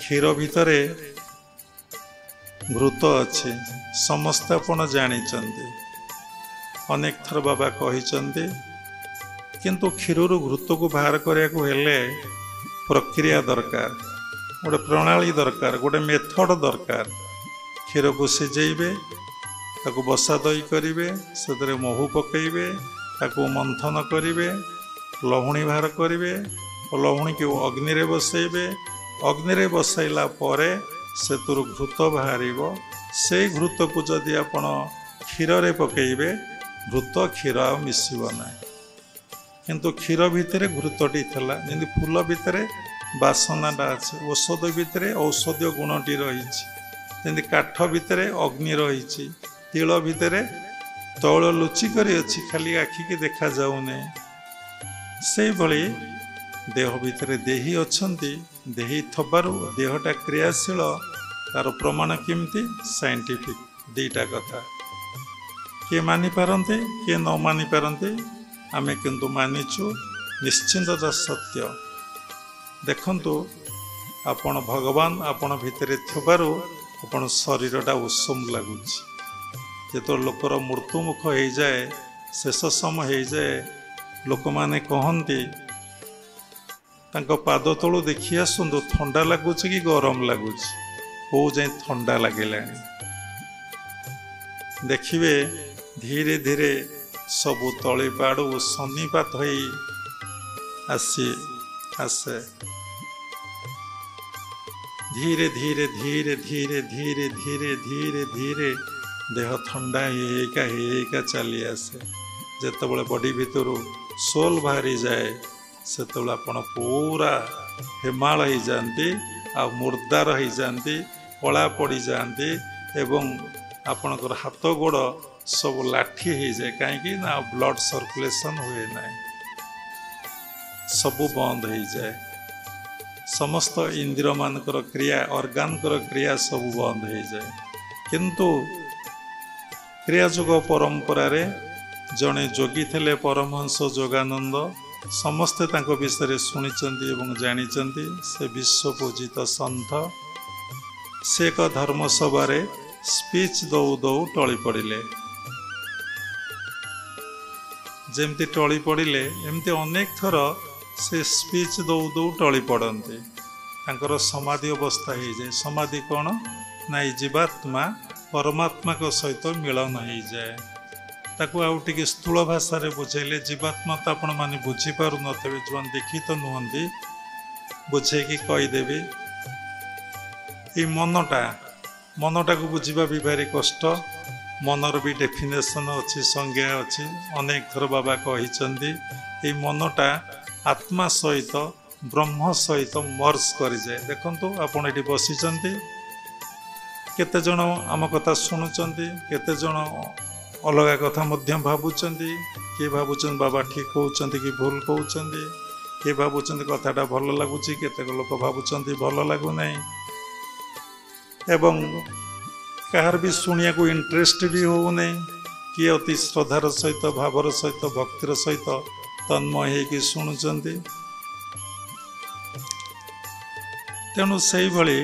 क्षीर भितर घृत अच्छी समस्त आपण जानिचंदी अनेक थर बाबा कहिचंदी किंतु क्षीर घृत को बाहर करने को हेले प्रक्रिया दरकार गोटे प्रणाली दरकार गोटे मेथड दरकार क्षीर को सिझेबे ताको बसा दही करेंगे से महू पकेबे ताको मंथन करेंगे लहुणी बाहर करेंगे और लहुणी को अग्नि रे बसैबे अग्नि रे बसैला परे से घृत बाहर से घृत को जदि आपण क्षीर रे पकेबे घृत क्षीर आ मिसिब ना किंतु क्षीर भितर घृतटी थला जमी फूल भितर बासनाटा अच्छे औषध भितर औषधीय गुणटी रही काठ भितर अग्नि रही तिल भितर तौल लुचिक अच्छी खाली आखिकी देखा जाऊने से भली देह भितर देही अच्छी देही थबारु देहटा क्रियाशील तार प्रमाण केमती साइंटिफिक दीटा कथा किए मानि पारंते किए न मानि पारंते आमे किंतु मानिचु निश्चिंत सत्य देखंतु आपण भगवान आपण भितर थबारु आपण शरीरटा उषम लगुच जो लोकर मृत्युमुख हो जाए शेष समय हो जाए लोक माने कहती पाद तलू देखी आसतु ठंडा लगुच कि गरम लगुच हो जाए ठंडा लगे देखिए धीरे धीरे सबू तलीपाड़ सन्निपात हो आसे धीरे धीरे धीरे धीरे धीरे धीरे धीरे धीरे देह ठंडा हेका चली आसे जिते बॉडी भितर सोल बाहरी जाए से आपण पूरा हिमाल हो जाती आ मुर्दार हो जाती कला पड़ जाती एवं आपणकर हाथ गोड़ सब लाठी हो जाए कहीं ना ब्लड सर्कुलेशन हुए ना सबू बंद हो जाए समस्त इंद्रिय मानकर क्रिया ऑर्गानकर क्रिया सब बंद हो जाए किंतु क्रियायोग परंपरा रे जड़े जोगी थे परमहंस जोगानंद समस्ते तांको विषय शुणिचंती एवं जानिचंती से विश्व पूजित संत से एक धर्म सभा स्पीच दौ दौ टली पड़े जमती टली पड़े एमती अनेक थर से स्पीच दौ दौ टली पड़ते समाधि अवस्था हो जाए समाधि कौन ना जीवात्मा परमात्मा को सहित मिलन हो जाए ताकू आउ टिके स्थूल भाषा रे बुझेले जीवात्मा तो आपण माने बुझी पारु नथिबे जो देखी तो नुहंती बुझे कि कहीदेवी ये मनटा को बुझा भी भारी कष्ट मनर भी डेफिनेशन अच्छी संज्ञा अच्छी अनेक थर बाबा कही ये मनटा आत्मा सहित ब्रह्म सहित मर्ज कर जाए देखंतु आपण एटी बसिचंती केते जण आम कथा शुणुचंती केते जण अलग कथा मध्य भावुचंती किए भावुचंती बाबा ठीक कहउचंती कि भूल कहउचंती किए भावुचंती कथाटा भल लगुची केतेक लोक भावुचंती भल लागु नै एवं कहार भी शुणिया को इंटरेस्ट भी हो नहीं किए अति श्रद्धार सहित भावर सहित भक्तिर सहित तन्मय होगी शुणुचंती तेणु से भली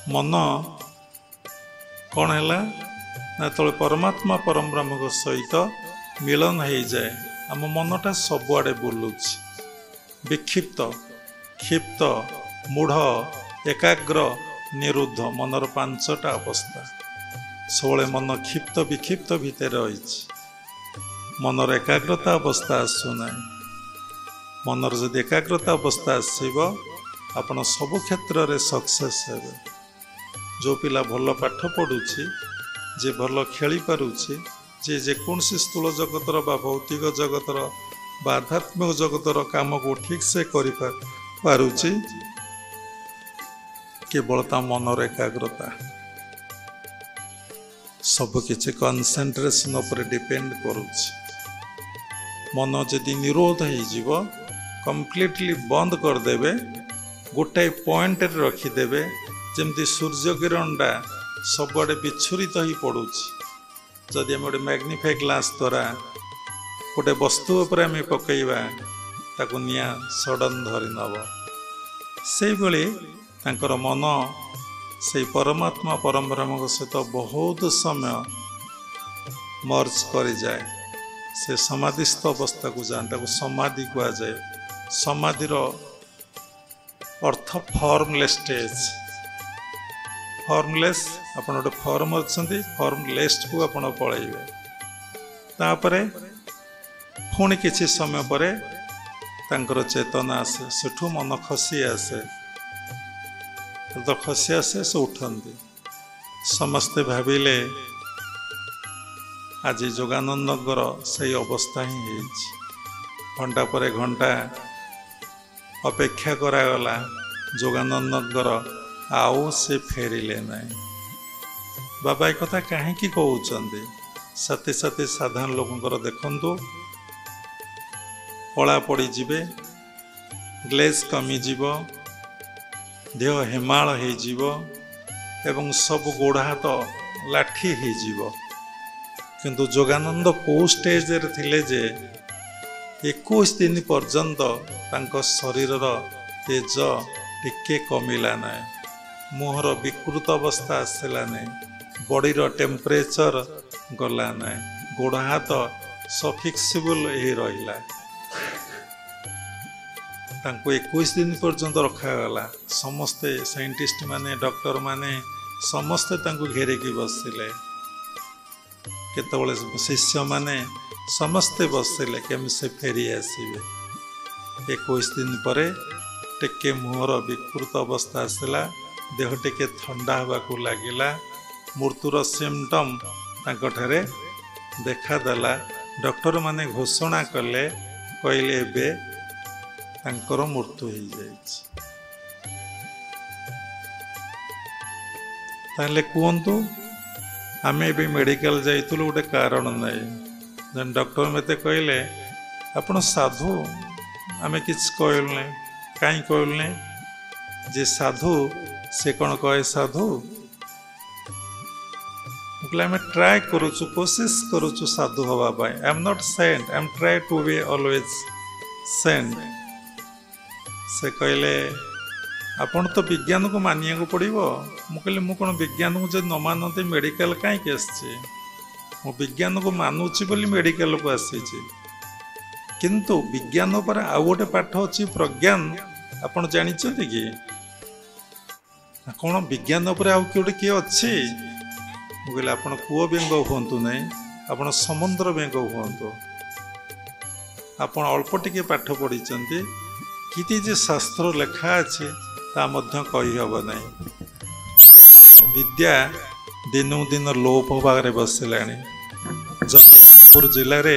मन कौन है ना तो परमात्मा परम ब्रह्म को सहित मिलन हो जाए आम मनटा सबुआड़े बुलुच विक्षिप्त क्षिप्त मूढ़ एकाग्र निरुद्ध मनर पांचटा अवस्था सबले मन क्षिप्त विक्षिप्त भितर रही मनर एकाग्रता अवस्था आसुना मनर जदि एकाग्रता अवस्था आसब आपण सब क्षेत्र में सक्सेस हे जो पिला भल पाठ पढ़ुची जे भल खेली पारुची जे जेकोसी स्थूल जगतर बा भौतिक जगतर बा आध्यात्मिक जगतर काम को ठीक से कर पारुची केवल ता मनर एकाग्रता सबकि कनसेंट्रेशन उपर डिपेंड करुची मन जदि निरोध हो कंप्लीटली बंद करदेवे गोटाए पॉइंट रखिदेवे जमती सूर्य किरणटा सबुआड़े विच्छुरित ही पड़ुची जदि आम गोटे मैग्निफाई ग्लास द्वारा गोटे वस्तु उपर आम पकईवा ତାକୁ ନିଆଁ ସଡନ୍ ଧରି ନେବ। ସେଇଭଳି ତାଙ୍କର ମନ ସେଇ ପରମାତ୍ମା ପରମବ୍ରହ୍ମଙ୍କ ସହିତ ବହୁତ ସମୟ ମର୍ଜ କରିଯାଏ। ସେ ସମାଧିସ୍ଥ ଅବସ୍ଥାକୁ ଯାଆନ୍ତି, ତାକୁ ସମାଧି କୁହାଯାଏ। ସମାଧିର ଅର୍ଥ ଫର୍ମଲେସ୍ ଷ୍ଟେଜ୍। ଫର୍ମଲେସ୍, ଆପଣ ଗୋଟେ ଫର୍ମ ଅଛନ୍ତି, ଫର୍ମଲେସ୍କୁ ଆପଣ ପଳେଇବେ। ତାପରେ ପୁଣି କିଛି ସମୟ ପରେ ତାଙ୍କର ଚେତନା ଆସେ, ସେଠୁ ମନ ଖସି ଆସେ। ତ ଖସି ଆସେ, ସେ ଉଠନ୍ତି। ସମସ୍ତେ ଭାବିଲେ ଆଜି ଯୋଗାନନ୍ଦଙ୍କର ସେଇ ଅବସ୍ଥା ହିଁ ହେଇଛି। ଘଣ୍ଟା ପରେ ଘଣ୍ଟା ଅପେକ୍ଷା କରାଗଲା, ଯୋଗାନନ୍ଦଙ୍କର ଆଉ ସେ ଫେରିଲେ ନାହିଁ। ବାବା ଏ କଥା କାହିଁକି କହୁଛନ୍ତି? ସାଥି ସାଥି ସାଧାରଣ ଲୋକଙ୍କର ଦେଖନ୍ତୁ, କଳା ପଡ଼ିଯିବେ, ଗ୍ଲେଜ୍ କମିଯିବ, ଦେହ ହେମାଳ ହେଇଯିବ ଏବଂ ସବୁ ଗୋଡ଼ ହାତ ଲାଠି ହେଇଯିବ। କିନ୍ତୁ ଯୋଗାନନ୍ଦ କେଉଁ ଷ୍ଟେଜରେ ଥିଲେ ଯେ 21 ଦିନ ପର୍ଯ୍ୟନ୍ତ ତାଙ୍କ ଶରୀରର ତେଜ ଟିକେ କମିଲା ନାହିଁ, ମୁହଁର ବିକୃତ ଅବସ୍ଥା ଆସିଲା ନାହିଁ, ବଡ଼ିର ଟେମ୍ପରେଚର ଗଲା ନାହିଁ, ଗୋଡ଼ ହାତ ସଫିକ୍ସିବୁଲ୍ ହେଇ ରହିଲା। ତାଙ୍କୁ 21 ଦିନ ପର୍ଯ୍ୟନ୍ତ ରଖାଗଲା। ସମସ୍ତେ ସାଇଣ୍ଟିଷ୍ଟ ମାନେ, ଡକ୍ଟର ମାନେ ସମସ୍ତେ ତାଙ୍କୁ ଘେରିକି ବସିଲେ। କେତେବେଳେ ଶିଷ୍ୟମାନେ ସମସ୍ତେ ବସିଲେ କେମିତି ସେ ଫେରି ଆସିବେ। 21 ଦିନ ପରେ ଟିକେ ମୁହଁର ବିକୃତ ଅବସ୍ଥା ଆସିଲା, ଦେହ ଟିକେ ଥଣ୍ଡା ହେବାକୁ ଲାଗିଲା, ମୃତ୍ୟୁର ସିମ୍ପଟମ୍ ତାଙ୍କଠାରେ ଦେଖାଦେଲା। ଡକ୍ଟରମାନେ ଘୋଷଣା କଲେ, କହିଲେ ଏବେ ତାଙ୍କର ମୃତ୍ୟୁ ହେଇଯାଇଛି। ତାହେଲେ କୁହନ୍ତୁ, ଆମେ ଏବେ ମେଡ଼ିକାଲ ଯାଇଥିଲୁ ଗୋଟେ କାରଣ ନାହିଁ। ଜଣେ ଡକ୍ଟର ମୋତେ କହିଲେ ଆପଣ ସାଧୁ, ଆମେ କିଛି କହିଲୁ ନାହିଁ। କାହିଁ କହିଲୁ ନାହିଁ? ଯେ ସାଧୁ ସେ କ'ଣ କହେ ସାଧୁ? ମୁଁ କହିଲେ ଆମେ ଟ୍ରାଏ କରୁଛୁ, କୋସିସ୍ କରୁଛୁ ସାଧୁ ହେବା ପାଇଁ। I am not saint, I am try to be always saint. ସେ କହିଲେ ଆପଣ ତ ବିଜ୍ଞାନକୁ ମାନିବାକୁ ପଡ଼ିବ। ମୁଁ କହିଲି ମୁଁ କ'ଣ ବିଜ୍ଞାନକୁ ଯଦି ନ ମାନନ୍ତି ମେଡ଼ିକାଲ କାହିଁକି ଆସିଛି? ମୁଁ ବିଜ୍ଞାନକୁ ମାନୁଛି ବୋଲି ମେଡ଼ିକାଲକୁ ଆସିଛି। କିନ୍ତୁ ବିଜ୍ଞାନ ଉପରେ ଆଉ ଗୋଟେ ପାଠ ଅଛି ପ୍ରଜ୍ଞାନ, ଆପଣ ଜାଣିଛନ୍ତି କି? କ'ଣ ବିଜ୍ଞାନ ଉପରେ ଆଉ କିଏ ଅଛି? ମୁଁ କହିଲି ଆପଣ କୂଅ ବେଙ୍ଗ ହୁଅନ୍ତୁ ନାହିଁ, ଆପଣ ସମୁଦ୍ର ବେଙ୍ଗ ହୁଅନ୍ତୁ। ଆପଣ ଅଳ୍ପ ଟିକେ ପାଠ ପଢ଼ିଛନ୍ତି, କିଛି ଯେ ଶାସ୍ତ୍ର ଲେଖା ଅଛି ତା ମଧ୍ୟ କହିହେବ ନାହିଁ। ବିଦ୍ୟା ଦିନକୁ ଦିନ ଲୋପ ହେବାରେ ବସିଲାଣି। ଜଗତସିଂହପୁର ଜିଲ୍ଲାରେ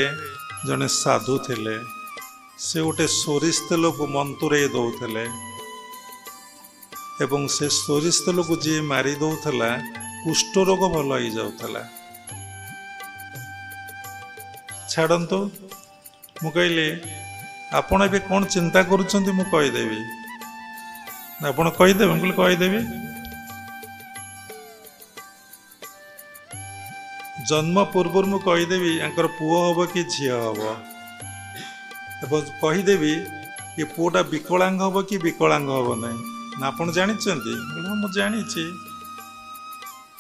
ଜଣେ ସାଧୁ ଥିଲେ, ସେ ଗୋଟେ ସୋରିଷ ତେଲକୁ ମନ୍ତୁରେଇ ଦେଉଥିଲେ ଏବଂ ସେ ସୋରିଷ ତେଲକୁ ଯିଏ ମାରି ଦେଉଥିଲା କୁଷ୍ଠରୋଗ ଭଲ ହେଇଯାଉଥିଲା। ଛାଡ଼ନ୍ତୁ, ମୁଁ କହିଲି ଆପଣ ଏବେ କ'ଣ ଚିନ୍ତା କରୁଛନ୍ତି ମୁଁ କହିଦେବି। ଆପଣ କହିଦେବେ? ମୁଁ କହିଲି କହିଦେବି। ଜନ୍ମ ପୂର୍ବରୁ ମୁଁ କହିଦେବି ୟାଙ୍କର ପୁଅ ହେବ କି ଝିଅ ହେବ, ଏବଂ କହିଦେବି ଏ ପୁଅଟା ବିକଳାଙ୍ଗ ହେବ କି ବିକଳାଙ୍ଗ ହେବ ନାହିଁ। ନା ଆପଣ ଜାଣିଛନ୍ତି? ମୁଁ ଜାଣିଛି।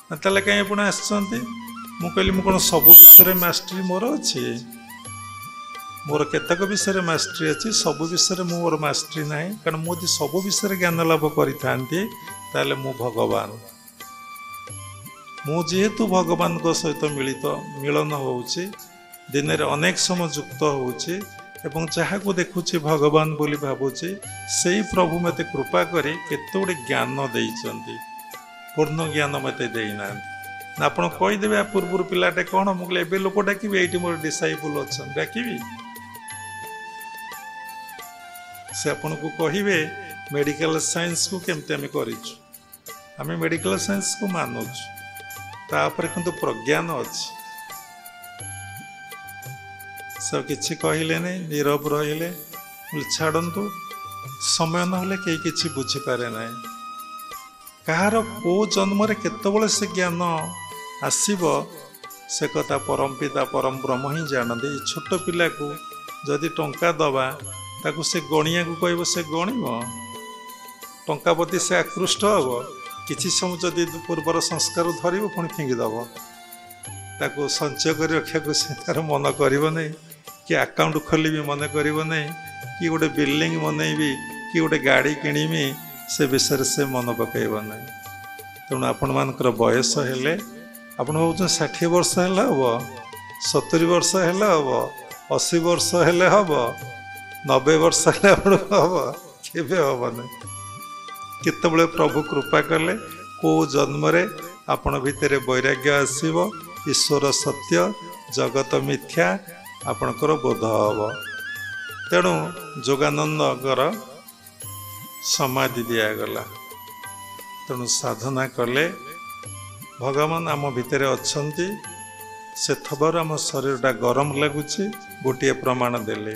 ତାହେଲେ କାହିଁ ଆପଣ ଆସିଛନ୍ତି? ମୁଁ କହିଲି ମୁଁ କ'ଣ ସବୁ ବିଷୟରେ ମାଷ୍ଟ୍ରି ମୋର ଅଛି? ମୋର କେତେକ ବିଷୟରେ ମାଷ୍ଟ୍ରି ଅଛି, ସବୁ ବିଷୟରେ ମୋର ମାଷ୍ଟ୍ରି ନାହିଁ। କାରଣ ମୁଁ ଯଦି ସବୁ ବିଷୟରେ ଜ୍ଞାନ ଲାଭ କରିଥାନ୍ତି ତାହେଲେ ମୁଁ ଭଗବାନ। ମୁଁ ଯେହେତୁ ଭଗବାନଙ୍କ ସହିତ ମିଳନ ହେଉଛି, ଦିନରେ ଅନେକ ସମୟ ଯୁକ୍ତ ହେଉଛି ଏବଂ ଯାହାକୁ ଦେଖୁଛି ଭଗବାନ ବୋଲି ଭାବୁଛି, ସେଇ ପ୍ରଭୁ ମୋତେ କୃପା କରି କେତେ ଗୁଡ଼ିଏ ଜ୍ଞାନ ଦେଇଛନ୍ତି, ପୂର୍ଣ୍ଣ ଜ୍ଞାନ ମୋତେ ଦେଇନାହାନ୍ତି। ନା ଆପଣ କହିଦେବେ ଆ ପୂର୍ବରୁ ପିଲାଟେ କ'ଣ? ମୁଁ କହିଲି ଏବେ ଲୋକ ଡାକିବି, ଏଇଠି ମୋର ଡିସାଇପୁଲ ଅଛନ୍ତି, ଡାକିବି। ସେ ଆପଣଙ୍କୁ କହିବେ ମେଡ଼ିକାଲ ସାଇନ୍ସକୁ କେମିତି ଆମେ କରିଛୁ। ଆମେ ମେଡ଼ିକାଲ ସାଇନ୍ସକୁ ମାନୁଛୁ, ତାପରେ କିନ୍ତୁ ପ୍ରଜ୍ଞାନ ଅଛି। ସେ କିଛି କହିଲେନି, ନୀରବ ରହିଲେ। ଛାଡ଼ନ୍ତୁ, ସମୟ ନହେଲେ କେହି କିଛି ବୁଝିପାରେ ନାହିଁ। କାହାର କେଉଁ ଜନ୍ମରେ କେତେବେଳେ ସେ ଜ୍ଞାନ ଆସିବ ସେ କଥା ପରମ ପିତା ପରମ ବ୍ରହ୍ମ ହିଁ ଜାଣନ୍ତି। ଛୋଟ ପିଲାକୁ ଯଦି ଟଙ୍କା ଦେବା ताकू से गणिया को कहब से गणिब टंका प्रति से आकृष्ट हम किसी समय जदि पूर्वर संस्कार धर पुणी फिंगिदब ताकू संचय कर रखा से तार मन कर कि अकाउंट खोल मन कर कि गोटे बिल्डिंग बनैबी कि गोटे गाड़ी किणीमी से विषय से मन पकड़ ना तेणु आपण मानकर बयस हेले आपण भाव 60 वर्ष है हम 70 वर्ष है हम 80 वर्ष हेले हम 90 वर्ष है हम केवे हम केतबले प्रभु कृपा कले को जन्म आपण भितर वैराग्य आसव ईश्वर सत्य जगत मिथ्या आपणकर बोध हम तेणु जोगानंदर समाधि दिगला तेणु साधना कले भगवान आम भितर अच्छा से थबर आम शरीरटा गरम लगुच गोटे प्रमाण देले